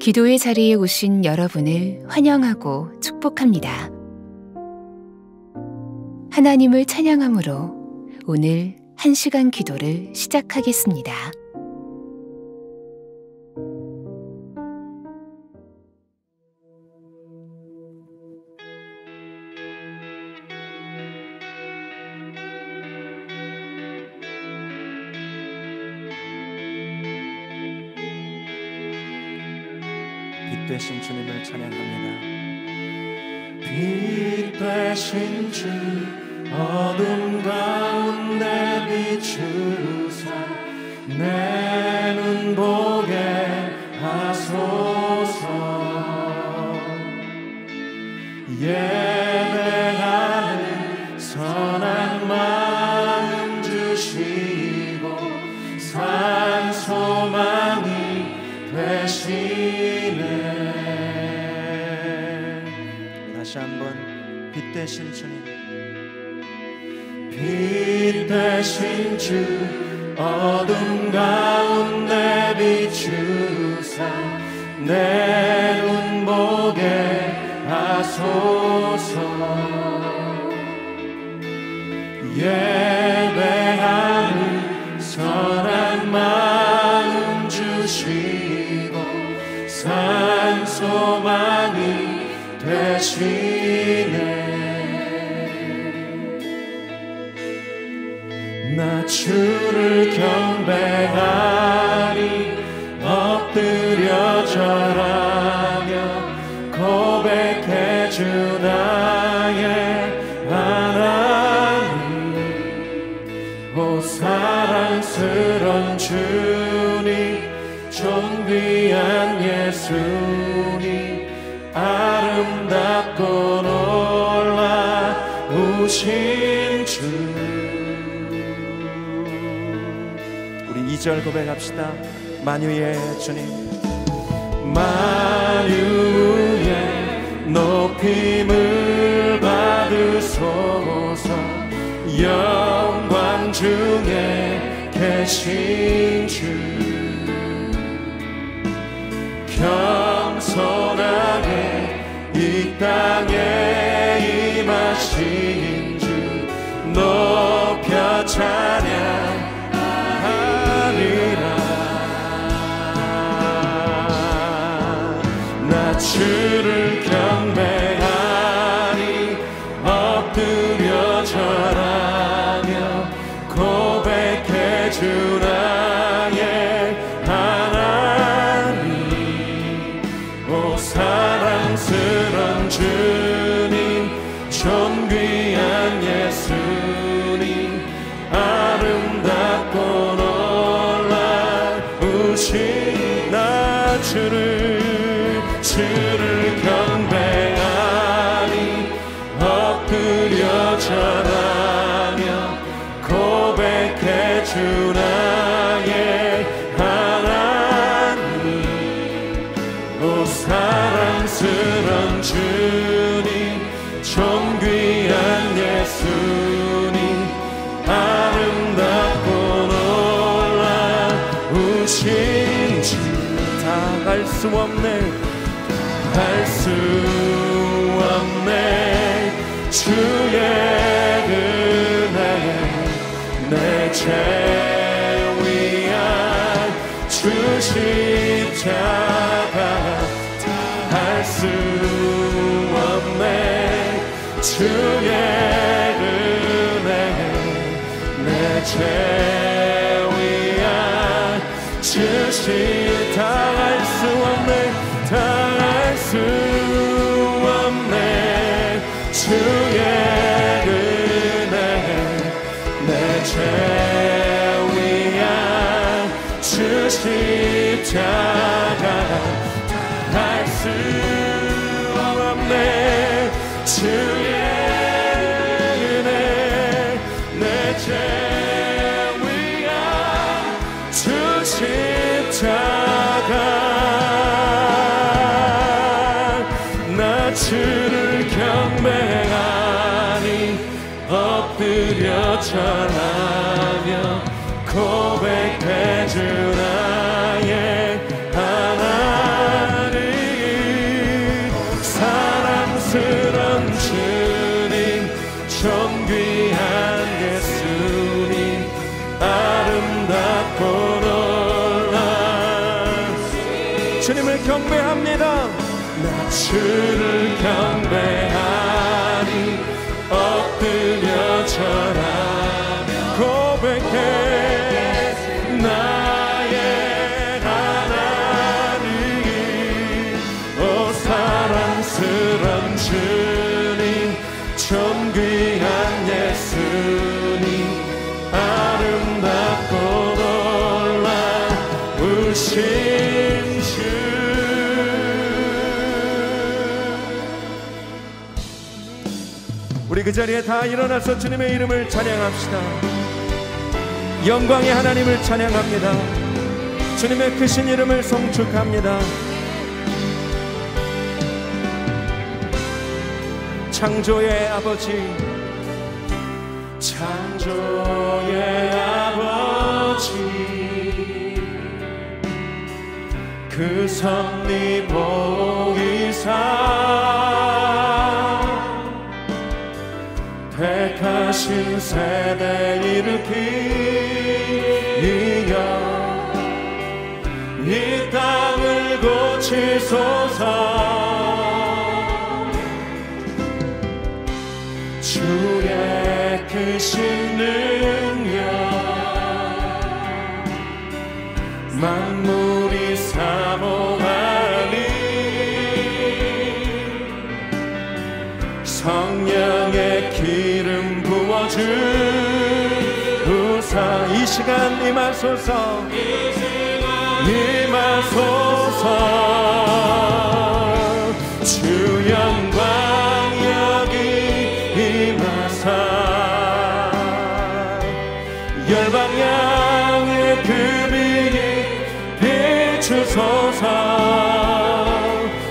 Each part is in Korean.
기도의 자리에 오신 여러분을 환영하고 축복합니다. 하나님을 찬양함으로 오늘 1시간 기도를 시작하겠습니다. 빛 되신 주님을 찬양합니다. 빛 되신 주 어둠 가운데 비추사 내 눈 보게 하소서. 예배하는 선한 마음 주시고 산 소망이 되시네. 다시 한번 빛 되신 주님, 빛 되신 주 어둠 가운데 비추사 내 눈 보게 하소서. 예배하는 선한 마음 주시고 산 소망이 되시네. 나 주를 경배하리 엎드려 절하며 고백해 주 나의 하나님. 오 사랑스런 주님 존귀한 예수님 아름답고 놀라우신 주. 우리 2절 고백합시다. 만유의 주님, 만유의 높임을 받으소서. 영광 중에 계신 주 겸손하게 이 땅에 임하신 주 높여 찬양하리라. 나 주를 경배하리 엎드려 절하며 고백해 주 나의 하나님. 오 사랑스런 주님 존귀한 예수님 아름답고 놀라우신 나 주를 경배하리 엎드려 절하며 고백해 주 나의 하나님. 오 사랑스런 주님 존귀한 예수님 아름답고 놀라우신 주. 다 갈 수 없네, 할 수 없네. 주의 은혜 내 죄 위한 주 십자가 할 수 없네. 주의 은혜 내 죄 위한 주 십자가 할 수 없네, 다 할 수 없네. 주의 은혜 내 죄 위한 주 십자가 할 수 없네. 주의 은혜 내 죄 위한 주 십자가. 나 주를 경배하니 엎드려 절하며 고백해 주 나의 하나님. 존귀한 예수님 아름답고 놀라 주님을 경배합니다. 나 주를 경배하니 엎드려 절하며 고백해 나의 하나님 오 사랑스런 주님 존귀한 예수님 아름답고 놀라우신 주 우리 그 자리에 다 일어나서 주님의 이름을 찬양합시다. 영광의 하나님을 찬양합니다. 주님의 크신 이름을 송축합니다. 창조의 아버지 창조의 아버지 그 섭리 보이사 택하신 세대 일으키며 이 땅을 고치소서 주의 크신 능력 만물이 사모하니 성령의 기름 부어주사 이 시간 임하소서 임하소서 주 영광 여기 임하사 열방향의 그 빛이 비추소서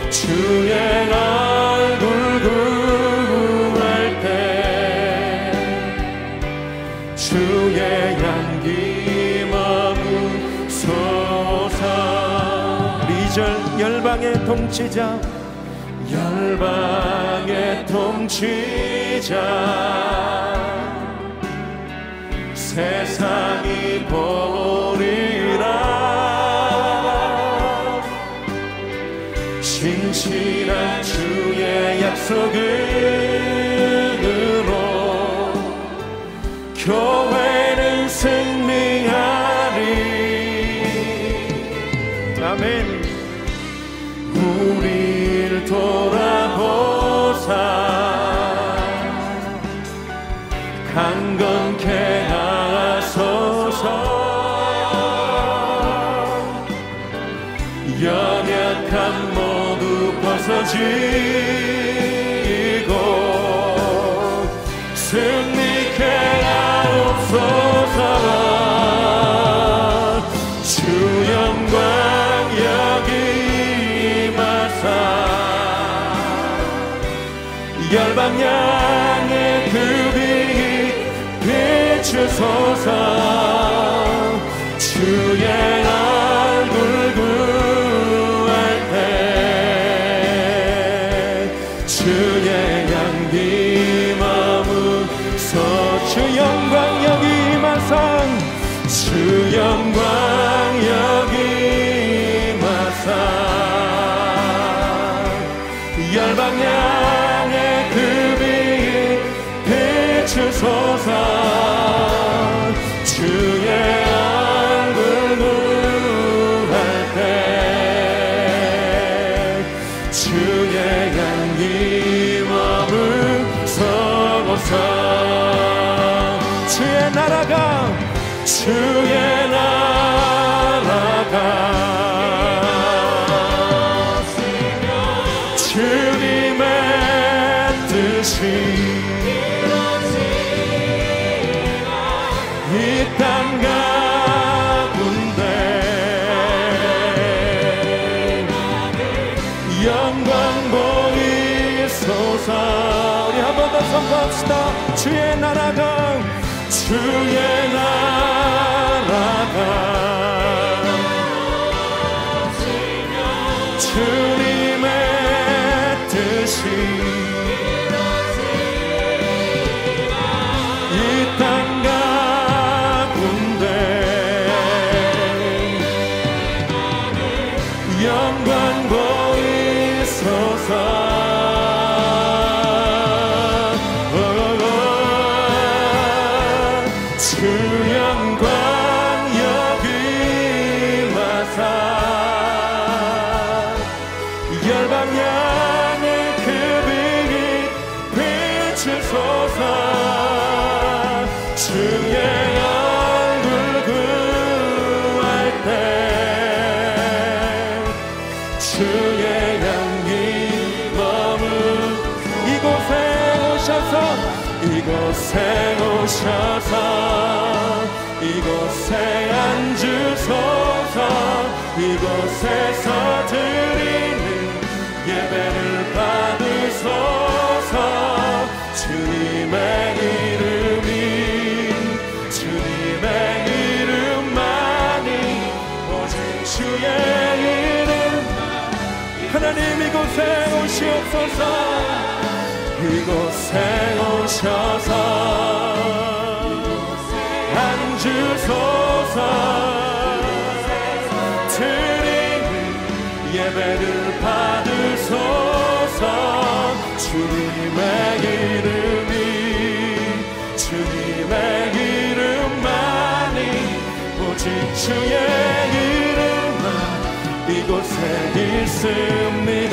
주의 얼굴 구할 때 주의 향기 머무소서 우리 2절 열방의 통치자 열방의 통치자 세상이 보리라 신실한 주의 약속으로 교회는 승리하리 아멘 우리를 돌아보사 강건케 하소서 연약함 모두 벗어지고 승리케 하옵소서 주 영광 여기 임하사 열방향의 그 빛 비추소서 주의 얼굴 구할 때 주의 향기 머무소 주 영광 여기 임하사 주 영광 여기 임하사 열방향의 그 빛 비추소서 주의 얼굴 구할 때 주의 향기 머무소서 주의 나라가 주님의 뜻이 이 땅 가운데 영광 보이소서 우리 한 번 더 선포합시다 주의 나라가 주님의 뜻이 이 주 영광 여기 와서 열방향의 그 빛이 비추소서. 주의 얼굴 구할 때 주의 향기 머문 이곳에 오셔서 이곳에 앉으소서. 이곳에서 드리는 예배를 받으소서. 주님의 이름만이 오직 주의 이름. 하나님 이곳에 오시옵소서. 이곳에 오셔서 앉으소서. 드리는 예배를 받으소서. 주님의 이름만이 오직 주의 이름만 이곳에 있습니다.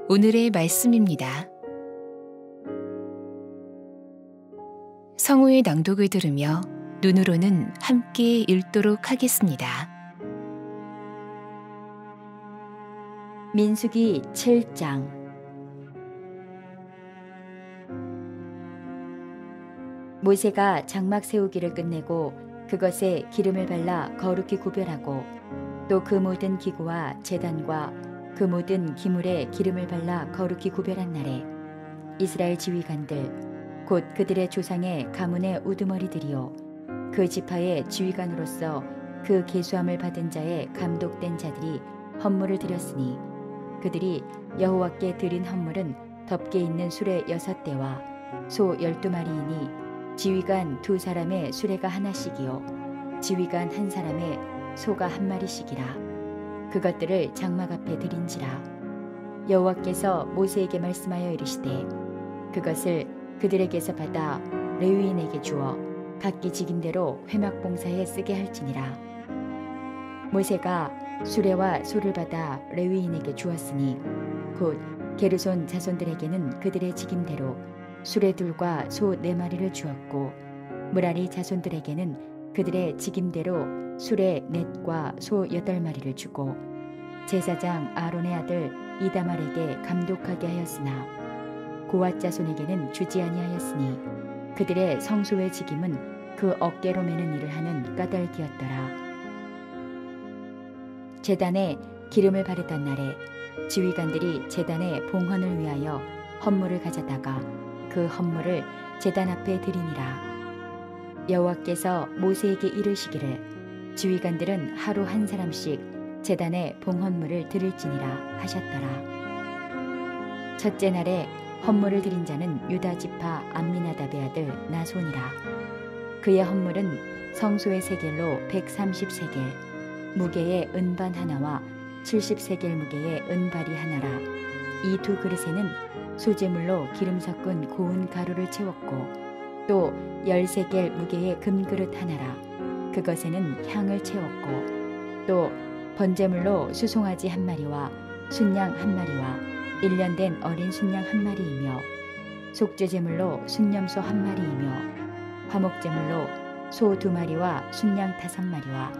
오늘의 말씀입니다. 성우의 낭독을 들으며 눈으로는 함께 읽도록 하겠습니다. 민수기 7장. 모세가 장막 세우기를 끝내고 그것에 기름을 발라 거룩히 구별하고 또 그 모든 기구와 제단과 그 모든 기물에 기름을 발라 거룩히 구별한 날에 이스라엘 지휘관들 곧 그들의 조상의 가문의 우두머리들이요 그 지파의 지휘관으로서 그 계수함을 받은 자의 감독된 자들이 헌물을 드렸으니 그들이 여호와께 드린 헌물은 덮개 있는 수레 6대와 소 12마리이니 지휘관 2사람의 수레가 하나씩이요 지휘관 1사람의 소가 1마리씩이라. 그것들을 장막 앞에 드린지라. 여호와께서 모세에게 말씀하여 이르시되 그것을 그들에게서 받아 레위인에게 주어 각기 직임대로 회막봉사에 쓰게 할지니라. 모세가 수레와 소를 받아 레위인에게 주었으니 곧 게르손 자손들에게는 그들의 직임대로 수레둘과 소 4마리를 주었고 므라리 자손들에게는 그들의 직임대로 수레 넷과 소 8마리를 주고 제사장 아론의 아들 이다말에게 감독하게 하였으나 고앗 자손에게는 주지 아니하였으니 그들의 성소의 직임은 그 어깨로 매는 일을 하는 까닭이었더라. 제단에 기름을 바르던 날에 지휘관들이 제단의 봉헌을 위하여 헌물을 가져다가 그 헌물을 제단 앞에 드리니라. 여호와께서 모세에게 이르시기를 지휘관들은 하루 1사람씩 제단에 봉헌물을 드릴지니라 하셨더라. 첫째 날에 헌물을 드린 자는 유다 지파 암미나답의 아들 나손이라. 그의 헌물은 성소의 세겔로 130세겔 무게의 은반 하나와 70세겔 무게의 은발이 하나라. 이 2 그릇에는 소재물로 기름 섞은 고운 가루를 채웠고 또 10세겔 무게의 금그릇 하나라. 그것에는 향을 채웠고 또 번제물로 수송아지 1마리와 순양 1마리와 1년 된 어린 순양 1마리이며 속죄제물로 순염소 1마리이며 화목제물로 소 2마리와 순양 5마리와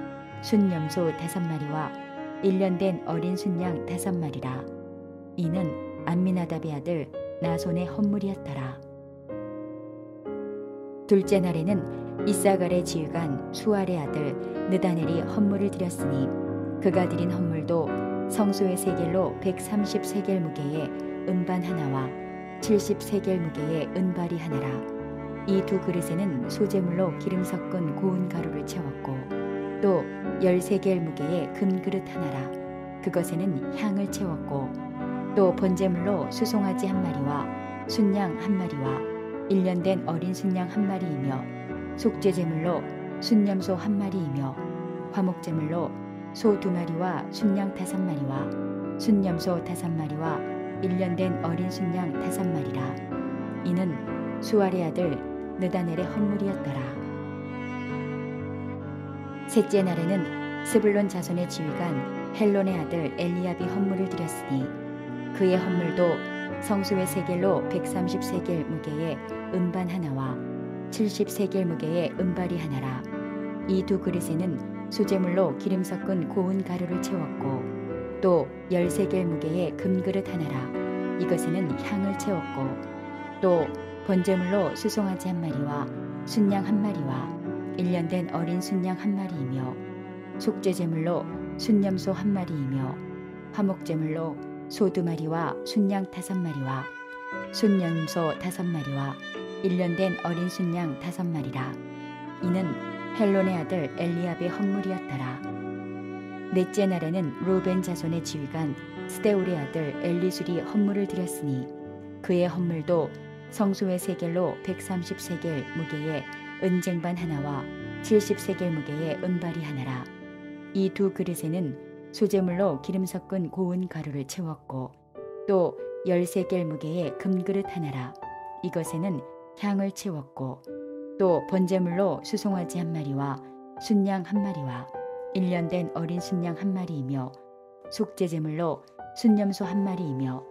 순염소 5마리와 1년 된 어린 순양 5마리라. 이는 암미나답의 아들 나손의 헌물이었더라. 둘째 날에는 이사갈의 지휘관 수알의 아들 느다넬이 헌물을 드렸으니 그가 드린 헌물도 성소의 세겔로 130세겔 무게의 은반 하나와 70세겔 무게의 은발이 하나라. 이 2 그릇에는 소재물로 기름 섞은 고운 가루를 채웠고 또 10세겔 무게의 금그릇 하나라. 그것에는 향을 채웠고 또 번제물로 수송아지 1마리와 순양 1마리와 1년 된 어린 순양 1마리이며 속죄제물로 순염소 1마리이며 화목제물로 소 2마리와 순양 5마리와 순염소 5마리와 1년 된 어린 순양 5마리라. 이는 수알의 아들 느다넬의 헌물이었더라. 셋째 날에는 스불론 자손의 지휘관 헬론의 아들 엘리압이 헌물을 드렸으니 그의 헌물도 성소의 세겔로 130세겔 무게의 음반 하나와 70세겔 무게의 음발이 하나라. 이 2 그릇에는 수제물로 기름 섞은 고운 가루를 채웠고 또 10세겔 무게의 금그릇 하나라. 이것에는 향을 채웠고 또 번제물로 수송아지 1마리와 순양 1마리와 1년 된 어린 순양 1마리이며 속죄제물로 순염소 1마리이며 화목제물로 소 2마리와 순양 5마리와 순염소 5마리와 1년 된 어린 순양 5마리라. 이는 헬론의 아들 엘리압의 헌물이었더라. 넷째 날에는 루벤 자손의 지휘관 스데울의 아들 엘리술이 헌물을 드렸으니 그의 헌물도 성소의 세겔로 130세겔 무게의 은쟁반 하나와 70세겔 무게의 은발이 하나라. 이 2 그릇에는 소제물로 기름 섞은 고운 가루를 채웠고 또 10세겔 무게의 금그릇 하나라. 이것에는 향을 채웠고 또 번제물로 수송아지 1마리와 순양 1마리와 1년 된 어린 순양 1마리이며 속죄제물로 순염소 1마리이며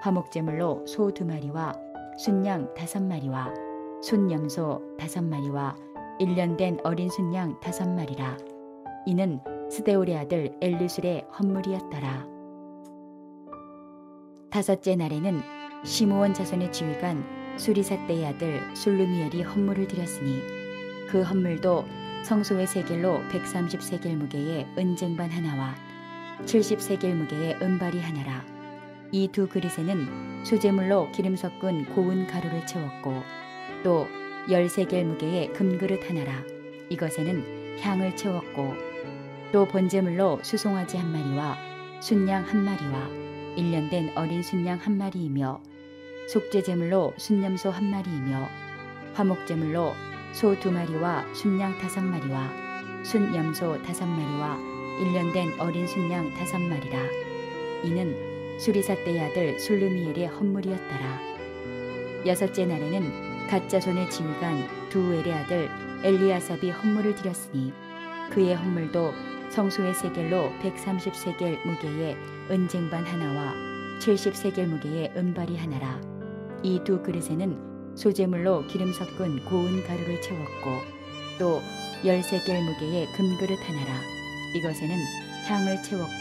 화목제물로 소 2마리와 순양 5마리와 순염소 5마리와 1년 된 어린 순양 5마리라. 이는 스데울의 아들 엘리술의 헌물이었더라. 다섯째 날에는 시므온 자손의 지휘관 수리삿대의 아들 술루미엘이 헌물을 드렸으니 그 헌물도 성소의 세겔로 130세겔 무게의 은쟁반 하나와 70세겔 무게의 은발이 하나라. 이 2 그릇에는 수제물로 기름 섞은 고운 가루를 채웠고 또 10세겔 무게의 금그릇 하나라. 이것에는 향을 채웠고 또 번제물로 수송아지 1마리와 순양 1마리와 1년 된 어린 순양 1마리이며 속죄제물로 순염소 1마리이며 화목제물로 소 2마리와 순양 5마리와 순염소 5마리와 1년 된 어린 순양 5마리라. 이는 수리삿대의 아들 술루미엘의 헌물이었더라. 여섯째 날에는 갓자손의 지휘관 두엘의 아들 엘리아삽이 헌물을 드렸으니 그의 헌물도 성소의 세겔로 130세겔 무게의 은쟁반 하나와 70세겔 무게의 은발이 하나라. 이 2 그릇에는 소제물로 기름 섞은 고운 가루를 채웠고 또 10세겔 무게의 금그릇 하나라. 이것에는 향을 채웠고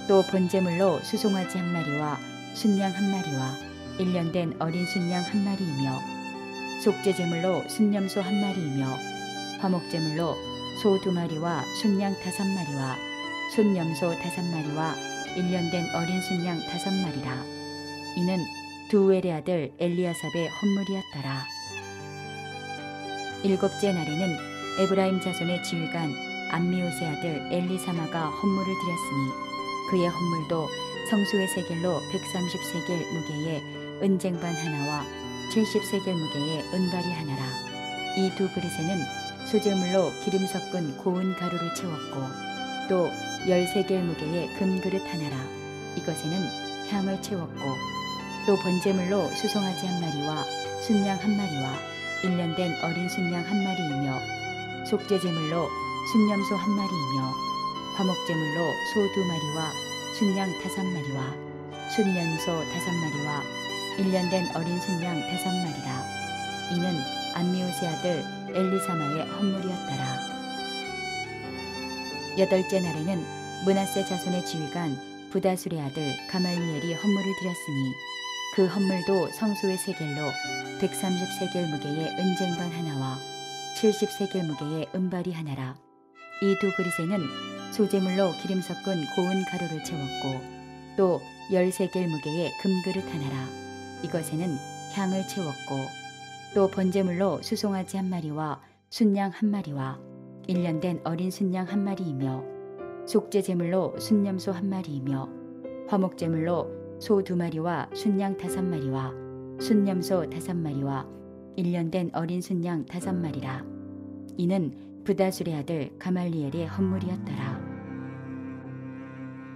또 번제물로 수송아지 1마리와 순양 1마리와 1년 된 어린 순양 1마리이며 속죄제물로 순염소 1마리이며 화목제물로 소 2마리와 순양 5마리와 순염소 5마리와 1년 된 어린 순양 5마리라. 이는 두엘의 아들 엘리아삽의 헌물이었더라. 일곱째 날에는 에브라임 자손의 지휘관 암미옷의 아들 엘리사마가 헌물을 드렸으니 그의 헌물도 성소의 세겔로 130세겔 무게의 은쟁반 하나와 70세겔 무게의 은발이 하나라. 이 2 그릇에는 소제물로 기름 섞은 고운 가루를 채웠고 또 10세겔 무게의 금그릇 하나라. 이것에는 향을 채웠고 또 번제물로 수송아지 1마리와 순양 1마리와 1년 된 어린 순양 1마리이며 속죄제물로 순염소 1마리이며 화목제물로 소 2마리와 순양 5마리와 순염소 5마리와 1년 된 어린 순양 5마리라. 이는 암미옷의 아들 엘리사마의 헌물이었더라. 여덟째 날에는 므낫세 자손의 지휘관 부다술의 아들 가말리엘이 헌물을 드렸으니 그 헌물도 성소의 세겔로 130세겔 무게의 은쟁반 하나와 70세겔 무게의 은발이 하나라. 이 2 그릇에는 소제물로 기름 섞은 고운 가루를 채웠고 또 10세겔 무게의 금그릇 하나라. 이것에는 향을 채웠고 또 번제물로 수송아지 1마리와 순양 1마리와 1년 된 어린 순양 1마리이며 속죄제물로 순염소 1마리이며 화목제물로 소 2마리와 순양 5마리와 순염소 5마리와 1년 된 어린 순양 5마리라. 이는 부다술의 아들 가말리엘의 헌물이었더라.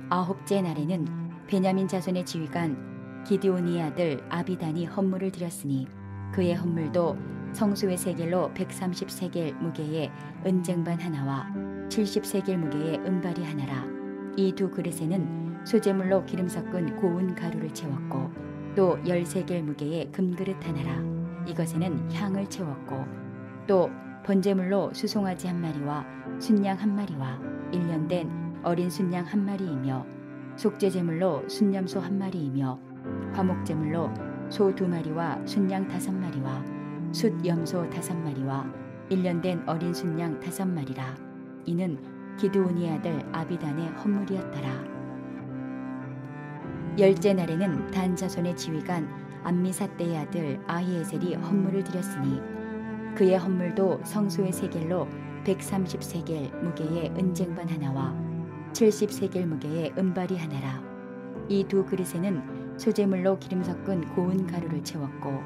9째 날에는 베냐민 자손의 지휘관 기드온의 아들 아비단이 헌물을 드렸으니 그의 헌물도 성소의 세겔로 130세겔 무게의 은쟁반 하나와 70세겔 무게의 은발이 하나라. 이 두 그릇에는 소재물로 기름 섞은 고운 가루를 채웠고 또 10세겔 무게의 금그릇 하나라. 이것에는 향을 채웠고 또 번제물로 수송아지 한 마리와 순양 한 마리와 1년 된 어린 순양 한 마리이며 속죄제물로 순염소 한 마리이며 화목제물로 소 2마리와 순양 5마리와 숫염소 5마리와 1년 된 어린 순양 5마리라. 이는 기드온의 아들 아비단의 헌물이었더라. 10째 날에는 단 자손의 지휘관 암미사대의 아들 아히에셀이 헌물을 드렸으니 그의 헌물도 성소의 세겔로 130세겔 무게의 은쟁반 하나와 70세겔 무게의 은발이 하나라. 이 두 그릇에는 소재물로 기름 섞은 고운 가루를 채웠고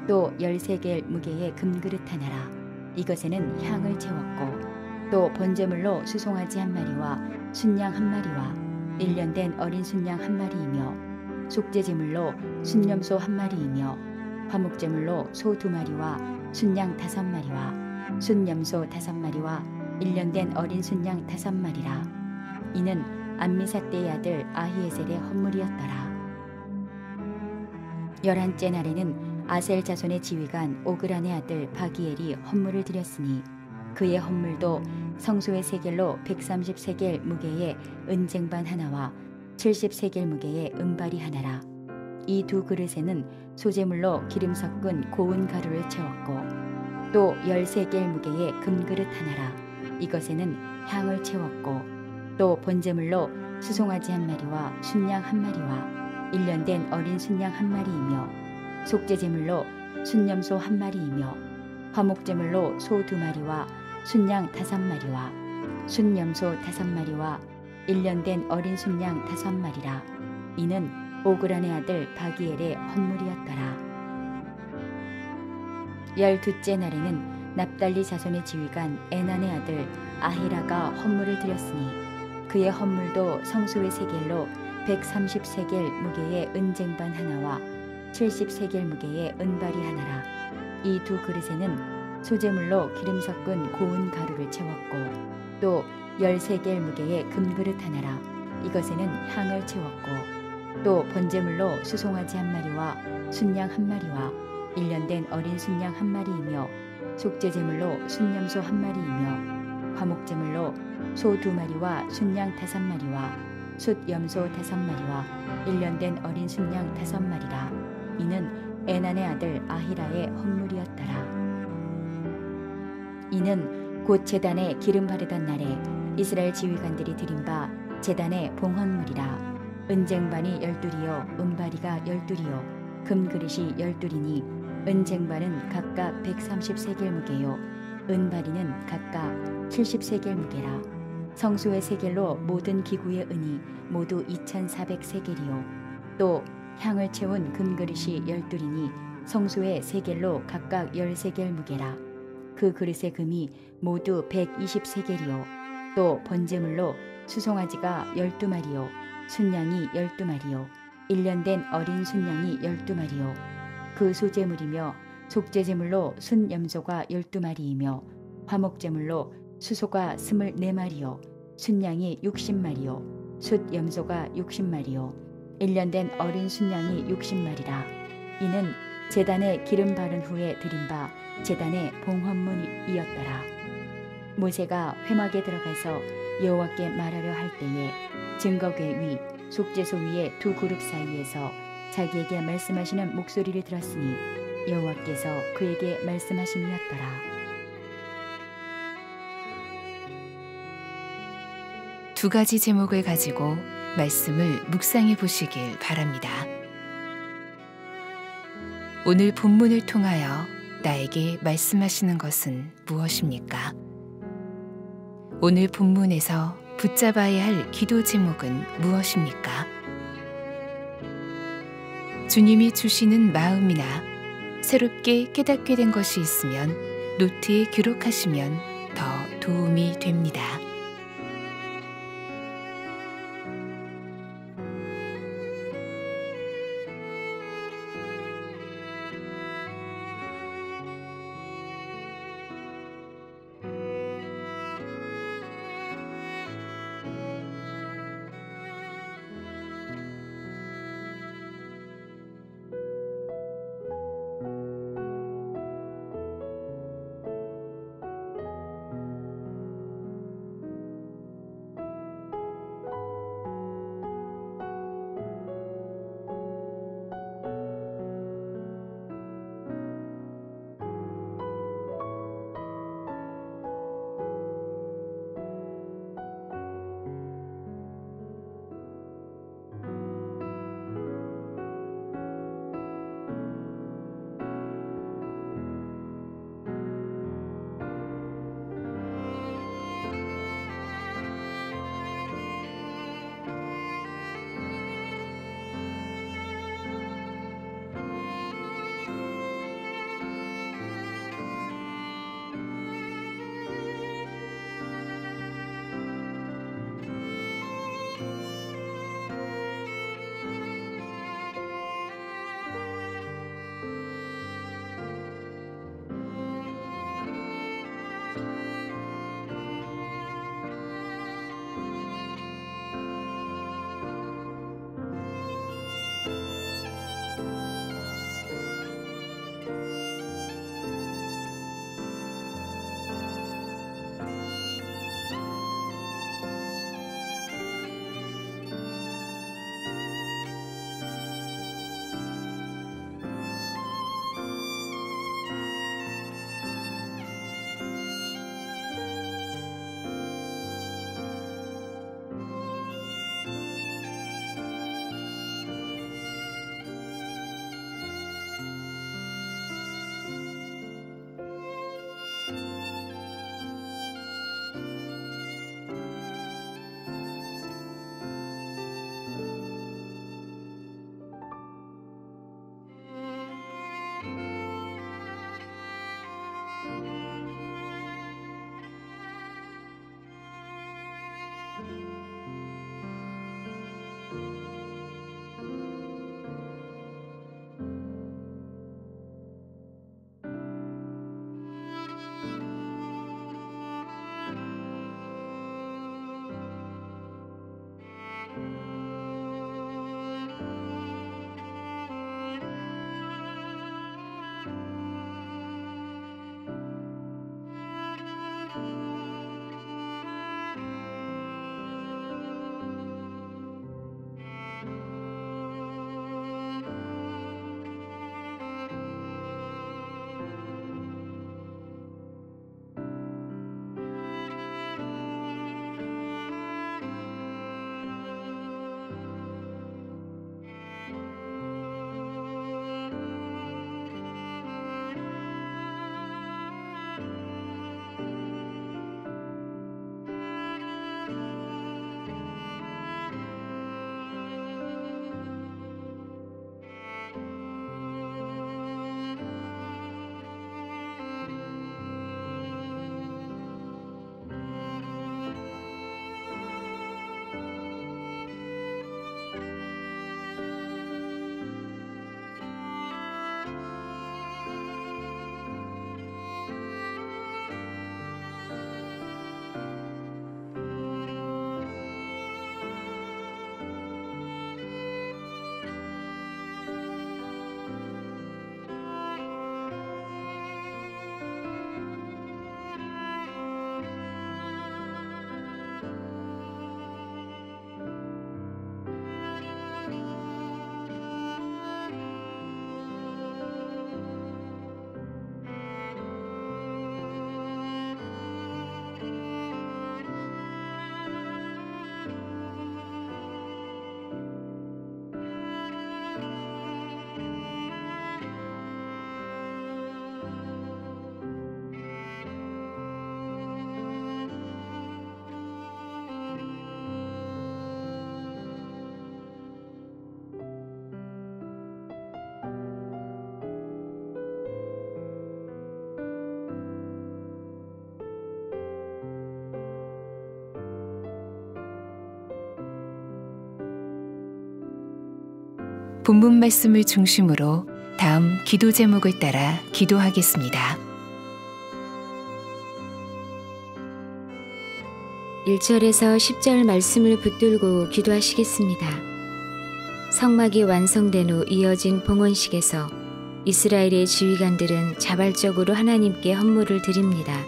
또 10세겔 무게의 금그릇 하나라. 이것에는 향을 채웠고 또 번제물로 수송아지 한 마리와 순양 한 마리와 1년 된 어린 순양 한 마리이며 속죄제물로 순염소 한 마리이며 화목제물로 소 2마리와 순양 5마리와 순염소 5마리와 1년 된 어린 순양 5마리라. 이는 암미사대의 아들 아히에셀의 헌물이었더라. 11째 날에는 아셀 자손의 지휘관 오그란의 아들 바기엘이 헌물을 드렸으니 그의 헌물도 성소의 세겔로 130세겔 무게의 은쟁반 하나와 70세겔 무게의 은발이 하나라. 이 두 그릇에는 소재물로 기름 섞은 고운 가루를 채웠고 또 10세겔 무게의 금그릇 하나라. 이것에는 향을 채웠고 또 번제물로 수송아지 한 마리와 순양 한 마리와 1년 된 어린 순양 한 마리이며 속죄제물로 순염소 한 마리이며 화목제물로 소 2마리와 순양 5마리와 순염소 5마리와 1년 된 어린 순양 5마리라. 이는 오그란의 아들 바기엘의 헌물이었더라. 12째 날에는 납달리 자손의 지휘관 에난의 아들 아히라가 헌물을 드렸으니 그의 헌물도 성소의 세겔로 130세겔 무게의 은쟁반 하나와 70세겔 무게의 은발이 하나라. 이 두 그릇에는 소재물로 기름 섞은 고운 가루를 채웠고 또 10세겔 무게의 금그릇 하나라. 이것에는 향을 채웠고 또 번제물로 수송아지 한 마리와 순양 한 마리와 1년 된 어린 순양 한 마리이며 속죄제물로 순염소 한 마리이며 화목제물로 소 2마리와 순양 5마리와 숫염소 5마리와 1년 된 어린 순양 5마리라. 이는 에난의 아들 아히라의 헌물이었더라. 이는 곧 제단에 기름 바르던 날에 이스라엘 지휘관들이 드린 바 제단의 봉헌물이라. 은쟁반이 12이요 은바리가 12이요 금그릇이 12이니 은쟁반은 각각 130세겔 무게요 은바리는 각각 70세겔 무게라. 성소의 세겔로 모든 기구의 은이 모두 2400세겔이요 또 향을 채운 금그릇이 12이니 성소의 세겔로 각각 10세겔 무게라. 그 그릇의 금이 모두 120세겔이요 또 번제물로 수송아지가 12마리요 순양이 12마리요 1년 된 어린 순양이 12마리요 그 소제물이며 속죄제물로 순염소가 12마리이며 화목제물로 수소가 24마리요 순양이 60마리요 숫염소가 60마리요 1년 된 어린 순양이 60마리라. 이는 제단에 기름 바른 후에 드린 바 제단의 봉헌물이었더라. 모세가 회막에 들어가서 여호와께 말하려 할 때에 증거궤 위 속죄소 위의 두 그룹 사이에서 자기에게 말씀하시는 목소리를 들었으니 여호와께서 그에게 말씀하심이었더라. 두 가지 제목을 가지고 말씀을 묵상해 보시길 바랍니다. 오늘 본문을 통하여 나에게 말씀하시는 것은 무엇입니까? 오늘 본문에서 붙잡아야 할 기도 제목은 무엇입니까? 주님이 주시는 마음이나 새롭게 깨닫게 된 것이 있으면 노트에 기록하시면 더 도움이 됩니다. 본문 말씀을 중심으로 다음 기도 제목을 따라 기도하겠습니다. 1절에서 10절 말씀을 붙들고 기도하시겠습니다. 성막이 완성된 후 이어진 봉헌식에서 이스라엘의 지휘관들은 자발적으로 하나님께 헌물을 드립니다.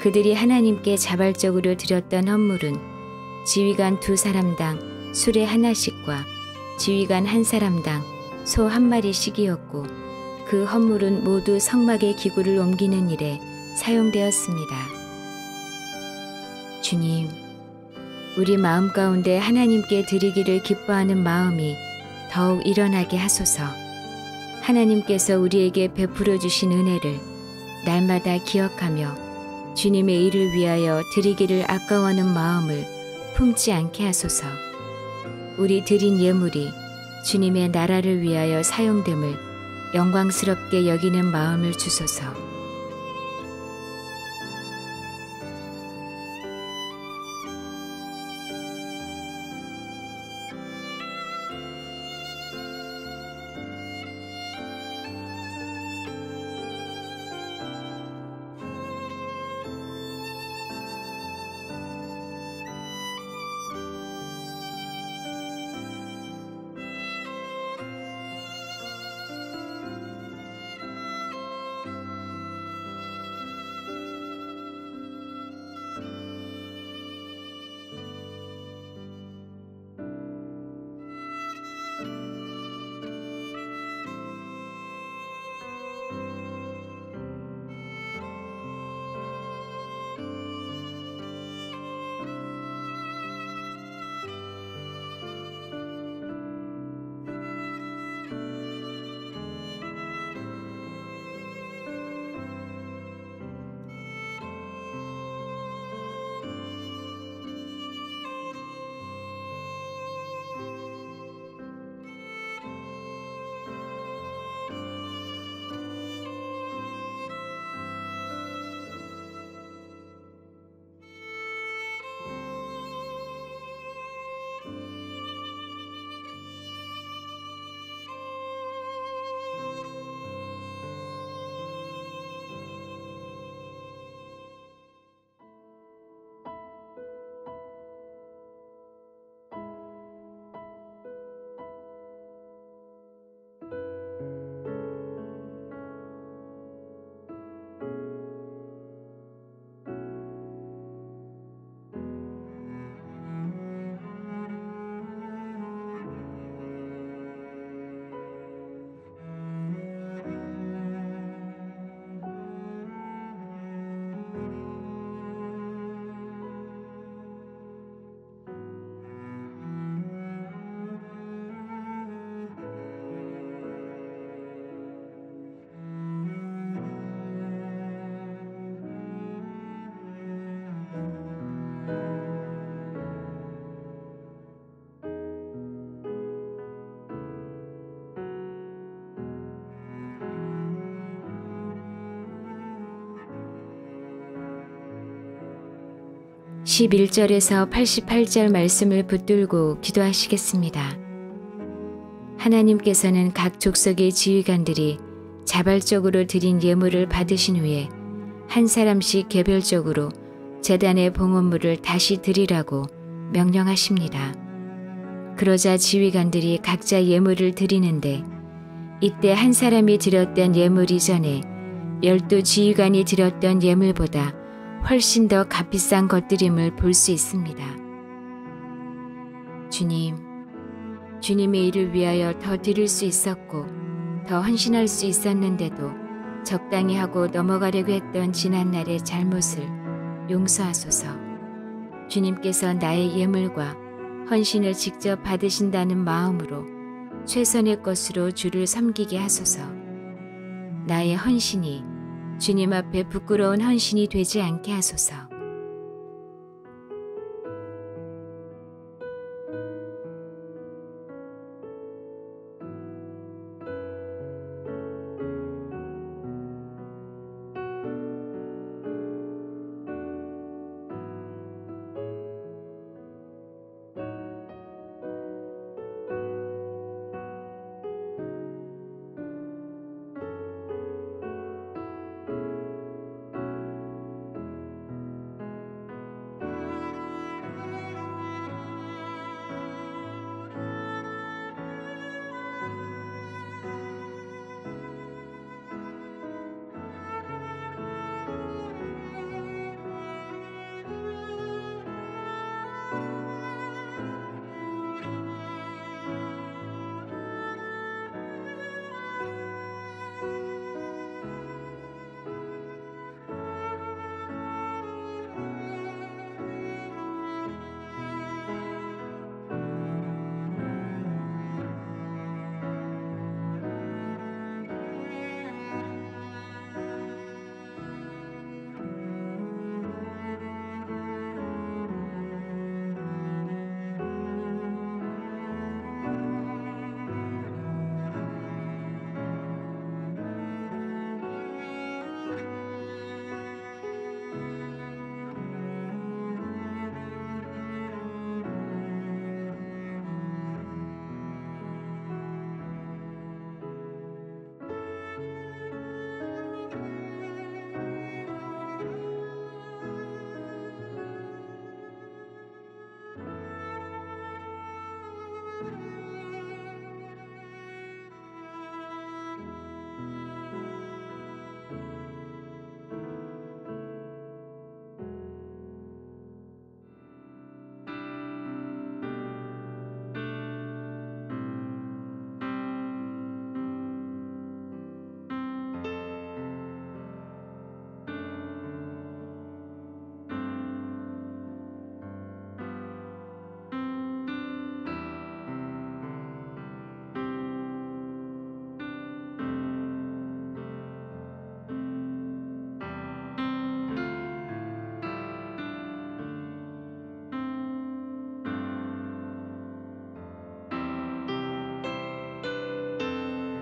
그들이 하나님께 자발적으로 드렸던 헌물은 지휘관 2사람당 수레 하나씩과 지휘관 1사람당 소 1마리씩이었고 그 헌물은 모두 성막의 기구를 옮기는 일에 사용되었습니다. 주님, 우리 마음 가운데 하나님께 드리기를 기뻐하는 마음이 더욱 일어나게 하소서. 하나님께서 우리에게 베풀어 주신 은혜를 날마다 기억하며 주님의 일을 위하여 드리기를 아까워하는 마음을 품지 않게 하소서. 우리 드린 예물이 주님의 나라를 위하여 사용됨을 영광스럽게 여기는 마음을 주소서. 11절에서 88절 말씀을 붙들고 기도하시겠습니다. 하나님께서는 각 족속의 지휘관들이 자발적으로 드린 예물을 받으신 후에 한 사람씩 개별적으로 제단의 봉헌물을 다시 드리라고 명령하십니다. 그러자 지휘관들이 각자 예물을 드리는데 이때 한 사람이 드렸던 예물 이전에 12 지휘관이 드렸던 예물보다 훨씬 더 값비싼 것들임을 볼 수 있습니다. 주님, 주님의 일을 위하여 더 드릴 수 있었고 더 헌신할 수 있었는데도 적당히 하고 넘어가려고 했던 지난날의 잘못을 용서하소서. 주님께서 나의 예물과 헌신을 직접 받으신다는 마음으로 최선의 것으로 주를 섬기게 하소서. 나의 헌신이 주님 앞에 부끄러운 헌신이 되지 않게 하소서.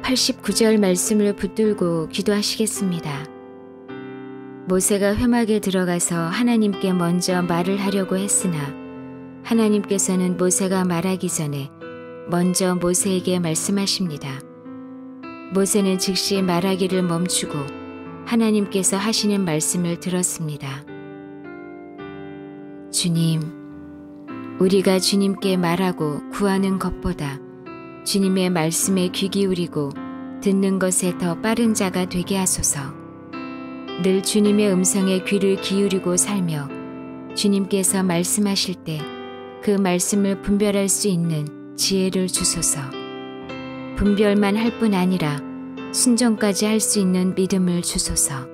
89절 말씀을 붙들고 기도하시겠습니다. 모세가 회막에 들어가서 하나님께 먼저 말을 하려고 했으나 하나님께서는 모세가 말하기 전에 먼저 모세에게 말씀하십니다. 모세는 즉시 말하기를 멈추고 하나님께서 하시는 말씀을 들었습니다. 주님, 우리가 주님께 말하고 구하는 것보다 주님의 말씀에 귀 기울이고 듣는 것에 더 빠른 자가 되게 하소서. 늘 주님의 음성에 귀를 기울이고 살며 주님께서 말씀하실 때 그 말씀을 분별할 수 있는 지혜를 주소서. 분별만 할 뿐 아니라 순종까지 할 수 있는 믿음을 주소서.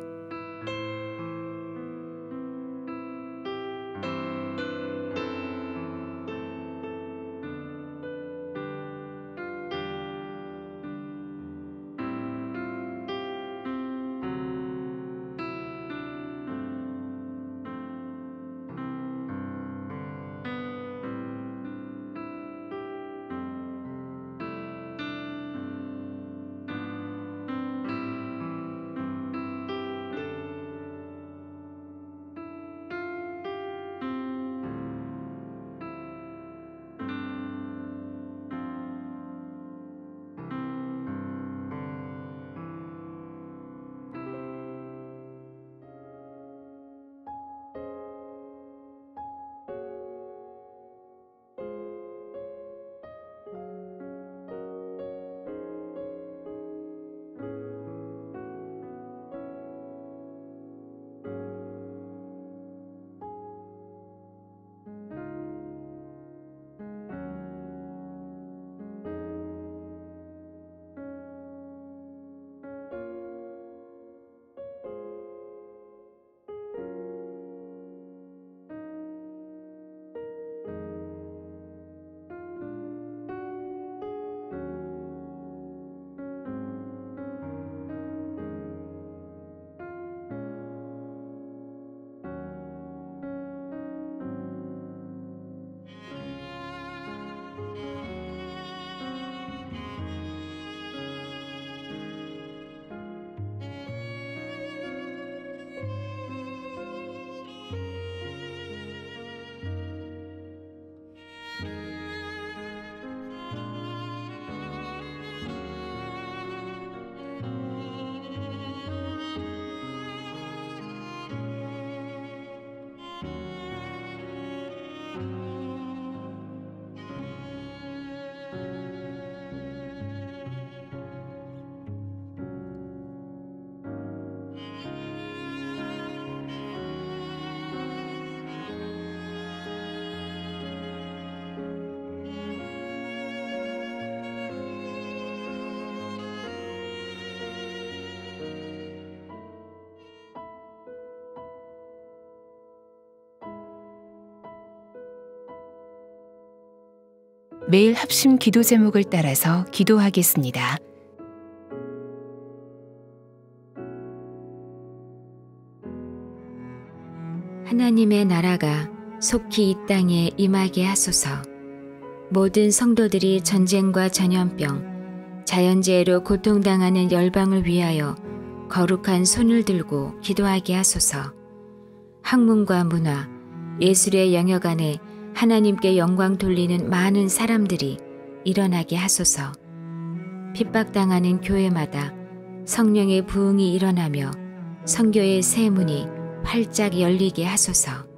매일 합심 기도 제목을 따라서 기도하겠습니다. 하나님의 나라가 속히 이 땅에 임하게 하소서. 모든 성도들이 전쟁과 전염병, 자연재해로 고통당하는 열방을 위하여 거룩한 손을 들고 기도하게 하소서. 학문과 문화, 예술의 영역 안에 하나님께 영광 돌리는 많은 사람들이 일어나게 하소서. 핍박당하는 교회마다 성령의 부흥이 일어나며 선교의 새 문이 활짝 열리게 하소서.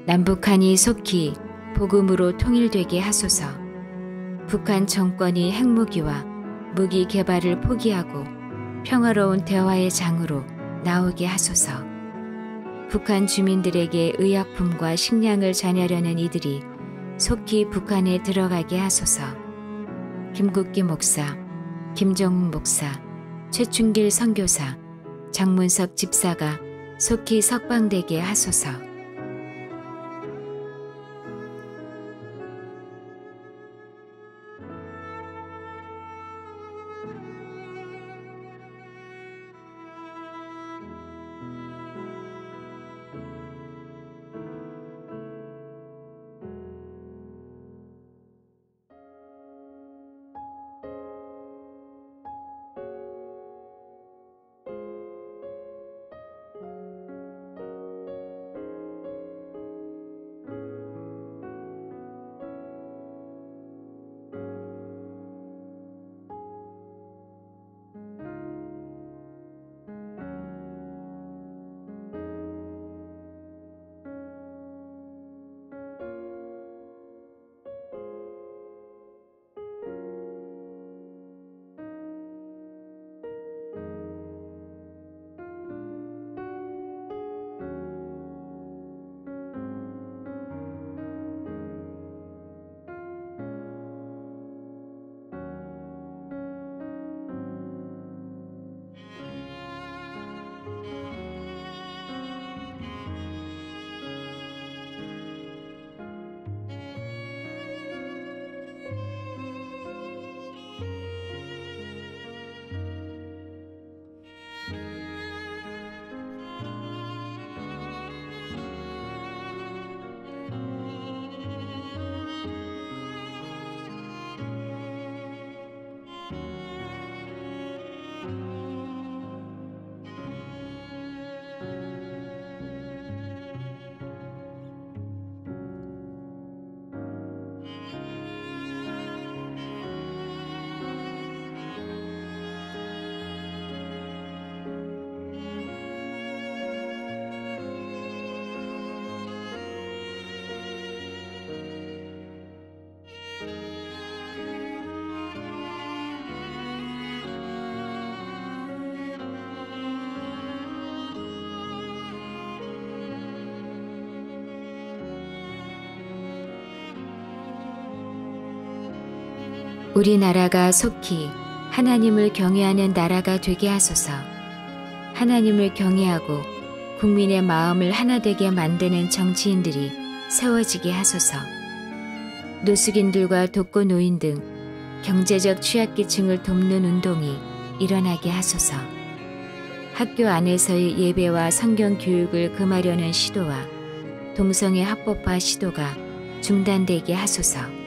남북한이 속히 복음으로 통일되게 하소서. 북한 정권이 핵무기와 무기 개발을 포기하고 평화로운 대화의 장으로 나오게 하소서. 북한 주민들에게 의약품과 식량을 전하려는 이들이 속히 북한에 들어가게 하소서. 김국기 목사, 김정훈 목사, 최충길 선교사, 장문석 집사가 속히 석방되게 하소서. 우리나라가 속히 하나님을 경외하는 나라가 되게 하소서. 하나님을 경외하고 국민의 마음을 하나 되게 만드는 정치인들이 세워지게 하소서. 노숙인들과 독거노인 등 경제적 취약계층을 돕는 운동이 일어나게 하소서. 학교 안에서의 예배와 성경 교육을 금하려는 시도와 동성애 합법화 시도가 중단되게 하소서.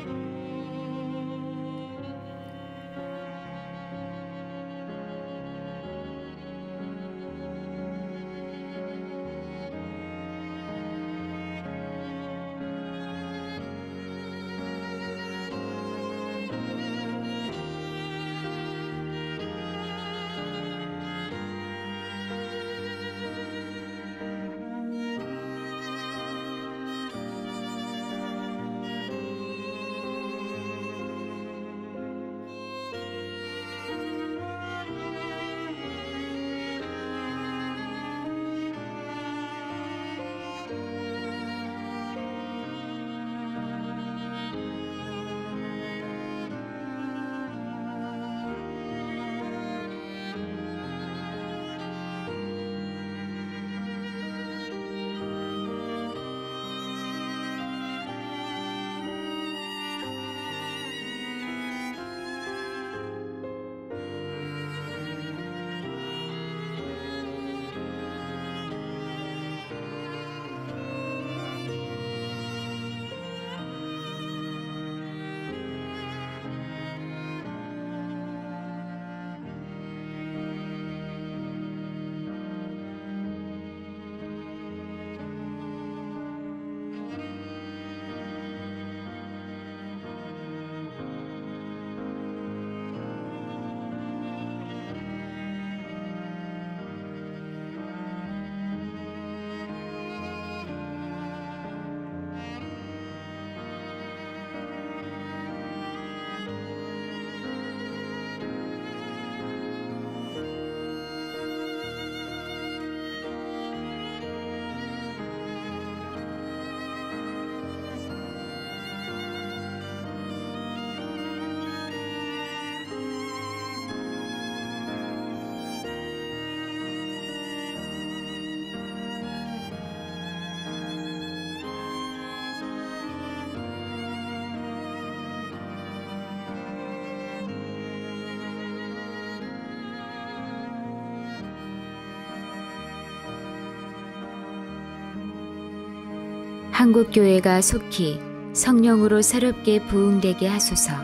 한국교회가 속히 성령으로 새롭게 부흥되게 하소서.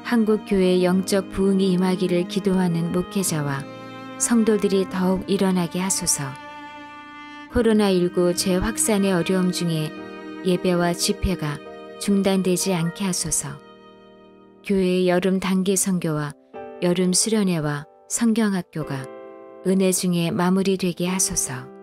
한국교회의 영적 부흥이 임하기를 기도하는 목회자와 성도들이 더욱 일어나게 하소서. 코로나19 재확산의 어려움 중에 예배와 집회가 중단되지 않게 하소서. 교회의 여름 단기 선교와 여름 수련회와 성경학교가 은혜 중에 마무리되게 하소서.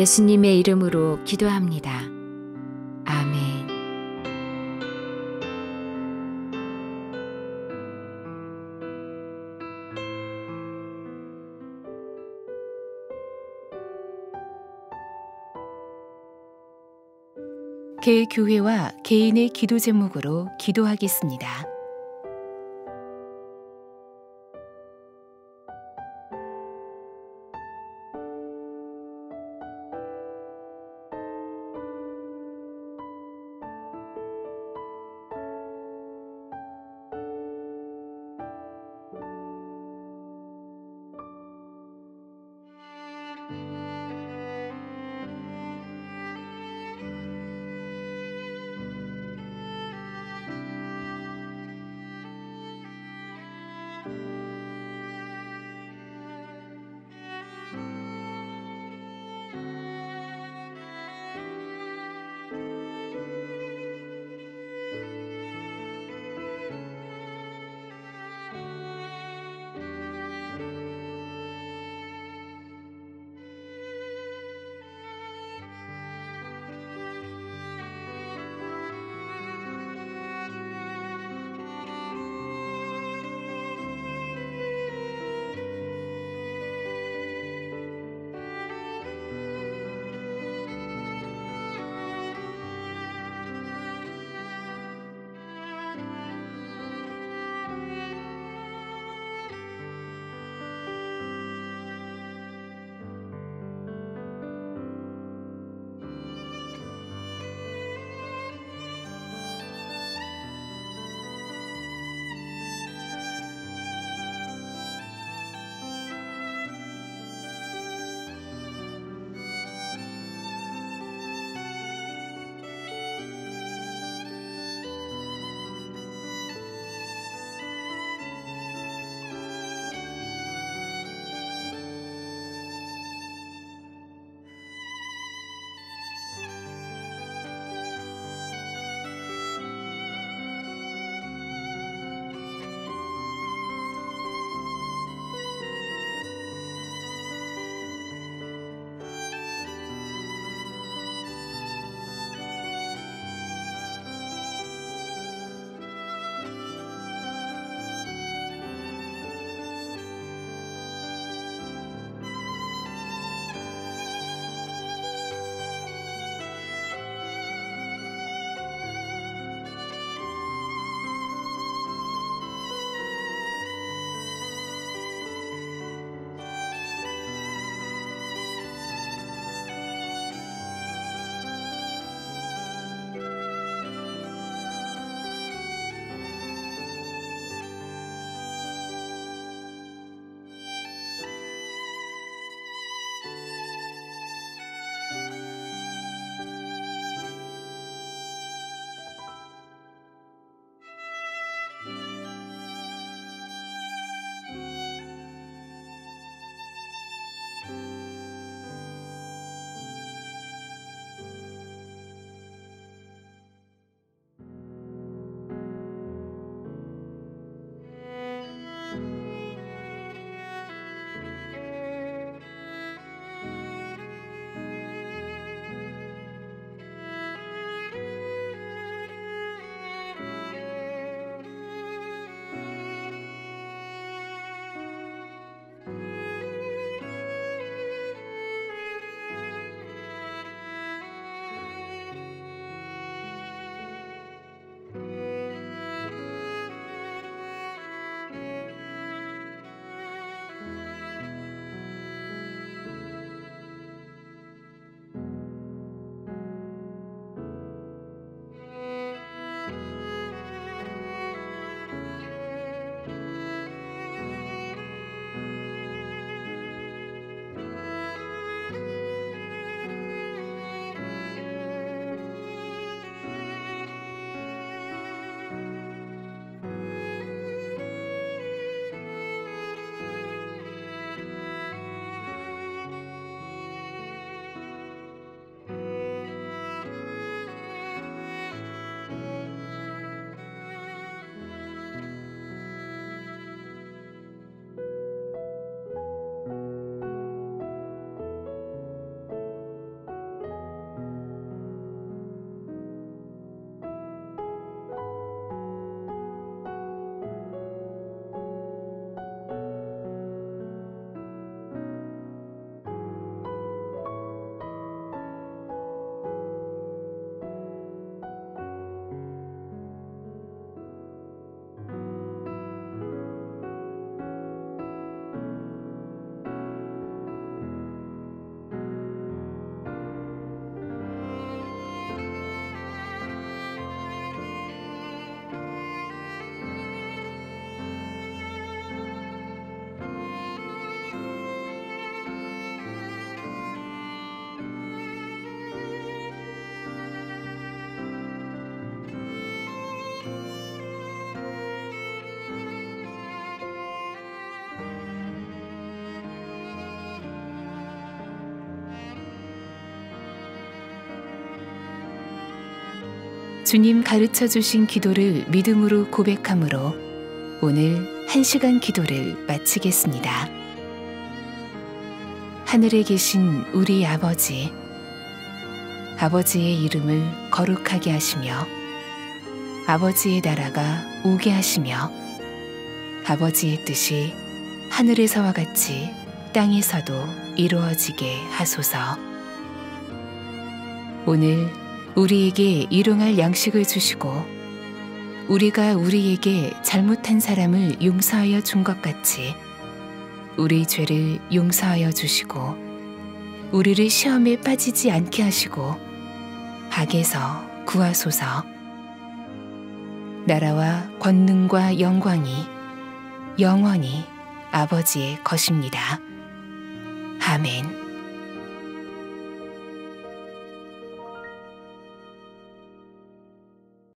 예수님의 이름으로 기도합니다. 아멘. 개교회와 개인의 기도 제목으로 기도하겠습니다. 주님 가르쳐 주신 기도를 믿음으로 고백함으로 오늘 1시간 기도를 마치겠습니다. 하늘에 계신 우리 아버지, 아버지의 이름을 거룩하게 하시며 아버지의 나라가 오게 하시며 아버지의 뜻이 하늘에서와 같이 땅에서도 이루어지게 하소서. 오늘 우리에게 일용할 양식을 주시고 우리가 우리에게 잘못한 사람을 용서하여 준 것 같이 우리 죄를 용서하여 주시고 우리를 시험에 빠지지 않게 하시고 악에서 구하소서. 나라와 권능과 영광이 영원히 아버지의 것입니다. 아멘.